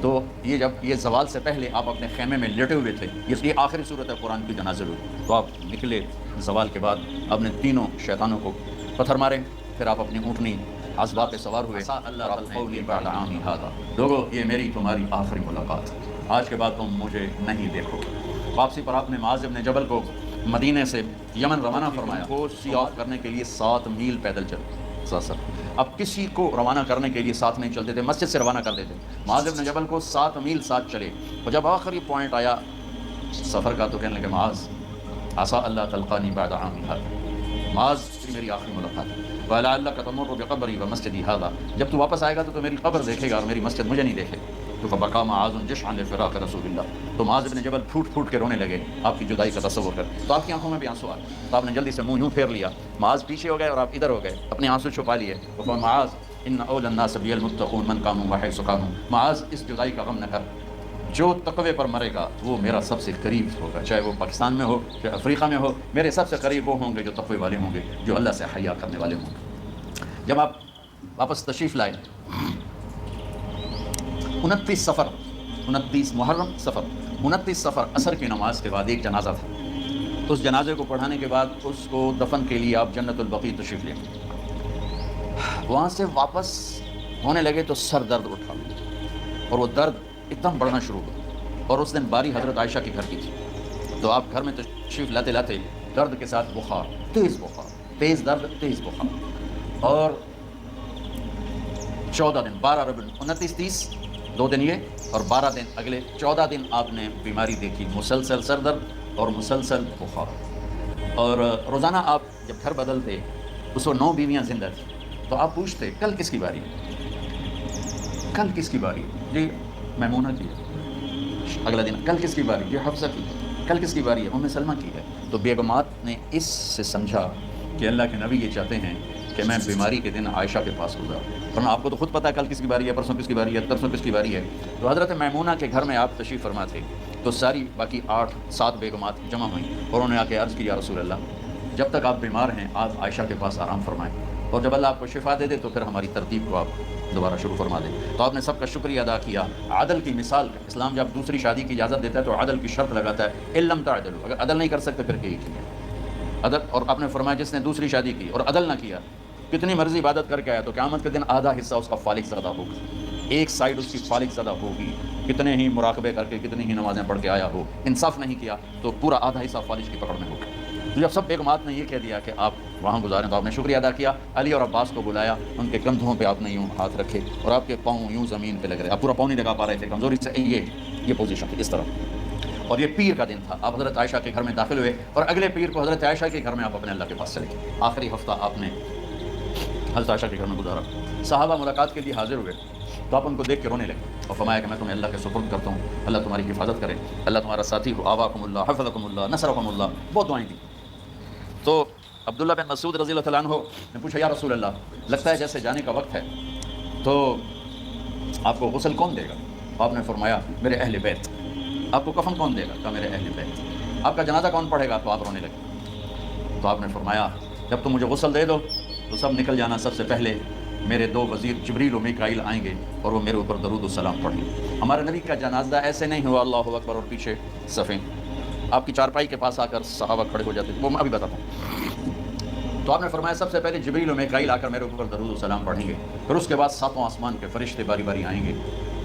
تو یہ جب یہ زوال سے پہلے آپ اپنے خیمے میں لیٹے ہوئے تھے، اس لیے آخری صورت ہے قرآن کی جنازہ ہوئی، تو آپ نکلے زوال کے بعد، آپ نے تینوں شیطانوں کو پتھر مارے، پھر آپ اپنی اونٹنی اسبا پہ سوار ہوئے۔ اللہ تلقونی بعد عامی ھذا، لوگوں یہ میری تمہاری آخری ملاقات، آج کے بعد تم مجھے نہیں دیکھو گے۔ واپسی پر آپ نے معاذ بن جبل کو مدینے سے یمن روانہ فرمایا، کو سی آف کرنے کے لیے 7 میل پیدل چلے۔ اب کسی کو روانہ کرنے کے لیے ساتھ نہیں چلتے تھے، مسجد سے روانہ کرتے تھے۔ معاذ بن جبل کو 7 میل ساتھ چلے، اور جب آخری پوائنٹ آیا سفر کا تو کہنے لگے معاذ عسیٰ اللہ تلقانی بعد عامی ھذا، معاذ میری آخری ملاقات ہے، وَلَعَلَّكَ تَمُرُّ بِقَبْرِي وَمَسْجِدِي ھذا، جب تو واپس آئے گا تو میری قبر دیکھے گا اور میری مسجد مجھے نہیں دیکھے۔ تو فبکا معاذ جشعا لفراق رسول اللہ، تو معاذ بن جبل پھوٹ پھوٹ کے رونے لگے آپ کی جدائی کا تصور کر، تو آپ کی آنکھوں میں بھی آنسو آئے، تو آپ نے جلدی سے منہ یوں پھیر لیا، معاذ پیچھے ہو گئے اور آپ ادھر ہو گئے، اپنے آنسو چھپا لیے۔ تو معاذ ان اول الناس بی المتقون من کانوا وحیث کانوا، معاذ اس جدائی کا غم نہ کر، جو تقوی پر مرے گا وہ میرا سب سے قریب ہوگا، چاہے وہ پاکستان میں ہو چاہے افریقہ میں ہو، میرے سب سے قریب وہ ہوں گے جو تقوی والے ہوں گے، جو اللہ سے حیا کرنے والے ہوں گے۔ جب آپ واپس تشریف لائے 29 سفر، 29 محرم سفر، 29 سفر عصر کی نماز کے بعد ایک جنازہ تھا، اس جنازے کو پڑھانے کے بعد اس کو دفن کے لیے آپ جنت البقیع تشریف لیں، وہاں سے واپس ہونے لگے تو سر درد اٹھا، اور وہ درد ایک دم بڑھنا شروع ہوا، اور اس دن باری حضرت عائشہ کے گھر کی تھی، تو آپ گھر میں تشریف لاتے لاتے درد کے ساتھ بخار، تیز درد تیز بخار، اور 14 دن 12 ربیع 29 30 2 دن یہ اور 12 دن اگلے 14 دن آپ نے بیماری دیکھی، مسلسل سر درد اور مسلسل بخار، اور روزانہ آپ جب گھر بدلتے اس وقت 9 بیویاں زندہ تھیں، تو آپ پوچھتے کل کس کی باری ہے، کل کس کی باری ہے، جی میمونہ کی ہے، اگلا دن کل کس کی باری ہے، جی حفصہ کی ہے، کل کس کی باری ہے، ام سلمہ کی ہے۔ تو بیگمات نے اس سے سمجھا کہ اللہ کے نبی یہ چاہتے ہیں کہ میں بیماری کے دن عائشہ کے پاس گزاروں، ورنہ آپ کو تو خود پتہ ہے کل کس کی باری ہے، پرسوں کس کی باری ہے، ترسوں کس کی باری ہے۔ تو حضرت میمونہ کے گھر میں آپ تشریف فرما تھے، تو ساری باقی 7 بیگمات جمع ہوئیں اور انہوں نے آ کے عرض کی یا رسول اللہ جب تک آپ بیمار ہیں آپ عائشہ کے پاس آرام فرمائیں، اور جب اللہ آپ کو شفا دے دے تو پھر ہماری ترتیب کو آپ دوبارہ شروع فرما دیں۔ تو آپ نے سب کا شکریہ ادا کیا، عدل کی مثال، اسلام جب دوسری شادی کی اجازت دیتا ہے تو عدل کی شرط لگاتا ہے، ان لم تعدلوا، اگر عدل نہیں کر سکتے پھر ایک ہی ہے عدل۔ اور آپ نے فرمایا جس نے دوسری شادی کی اور عدل نہ کیا، کتنی مرضی عبادت کر کے آیا تو قیامت کے دن آدھا حصہ اس کا فالق زدہ ہوگا، ایک سائڈ اس کی فالق زدہ ہوگی، کتنے ہی مراقبے کر کے کتنی ہی نمازیں پڑھ کے آیا ہو، انصاف نہیں کیا تو پورا آدھا حصہ فالج کی پکڑ میں ہوگا۔ تو جب سب بیگمات نے یہ کہہ دیا کہ آپ وہاں گزاریں تو آپ نے شکریہ ادا کیا، علی اور عباس کو بلایا، ان کے کندھوں پہ آپ نے یوں ہاتھ رکھے اور آپ کے پاؤں یوں زمین پہ لگ رہے، آپ پورا پاؤں نہیں لگا پا رہے تھے، کمزوری سے یہ پوزیشن تھی اس طرح۔ اور یہ پیر کا دن تھا، آپ حضرت عائشہ کے گھر میں داخل ہوئے اور اگلے پیر کو حضرت عائشہ کے گھر میں آپ اپنے اللہ کے پاس چلے گئے۔ آخری ہفتہ آپ نے حضرت عائشہ کے گھر میں گزارا، صحابہ ملاقات کے لیے حاضر ہوئے تو آپ ان کو دیکھ کے رونے لگے اور فرمایا کہ میں تمہیں اللہ کے سپرد کرتا ہوں، اللہ تمہاری حفاظت کرے، اللہ تمہارا ساتھی ہو، آواکم اللہ حفظکم اللہ نصرکم اللہ، بہت دعائیں دی۔ تو عبداللہ بن مسعود رضی اللہ تعالیٰ عنہ نے پوچھا یا رسول اللہ لگتا ہے جیسے جانے کا وقت ہے، تو آپ کو غسل کون دے گا؟ آپ نے فرمایا میرے اہل بیت۔ آپ کو کفن کون دے گا؟ کہا میرے اہل بیت۔ آپ کا جنازہ کون پڑھے گا؟ تو آپ رونے لگے۔ تو آپ نے فرمایا جب تم مجھے غسل دے دو تو سب نکل جانا، سب سے پہلے میرے 2 وزیر جبریل و میکائیل آئیں گے اور وہ میرے اوپر درود و سلام پڑھیں گے۔ ہمارے نبی کا جنازہ ایسے نہیں ہوا اللہ اکبر اور پیچھے صفیں، آپ کی چارپائی کے پاس آ کر صحابہ کھڑے ہو جاتے، وہ میں ابھی بتاتا ہوں۔ تو آپ نے فرمایا سب سے پہلے جبریل و میکائیل آ کر میرے اوپر درود و سلام پڑھیں گے، پھر اس کے بعد 7 آسمان کے فرشتے باری باری آئیں گے،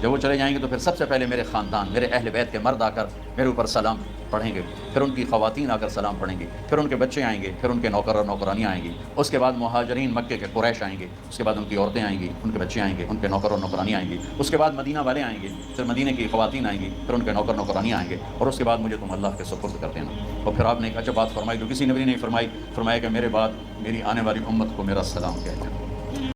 جب وہ چلے جائیں گے تو پھر سب سے پہلے میرے خاندان، میرے اہل بیت کے مرد آ کر میرے اوپر سلام پڑھیں گے، پھر ان کی خواتین آ کر سلام پڑھیں گے، پھر ان کے بچے آئیں گے، پھر ان کے نوکر اور نوکرانیاں آئیں گی، اس کے بعد مہاجرین مکے کے قریش آئیں گے، اس کے بعد ان کی عورتیں آئیں گی، ان کے بچے آئیں گے، ان کے نوکر اور نوکرانیاں آئیں گی، اس کے بعد مدینہ والے آئیں گے، پھر مدینہ کی خواتین آئیں گی، پھر ان کے نوکر نوکرانیاں آئیں گے، اور اس کے بعد مجھے تم اللہ کے سپرد کر دینا۔ اور پھر آپ نے ایک عجب بات فرمائی جو کسی نبی نے نہیں فرمائی، فرمایا کہ میرے بعد میری آنے والی امت کو میرا سلام کہہ دینا۔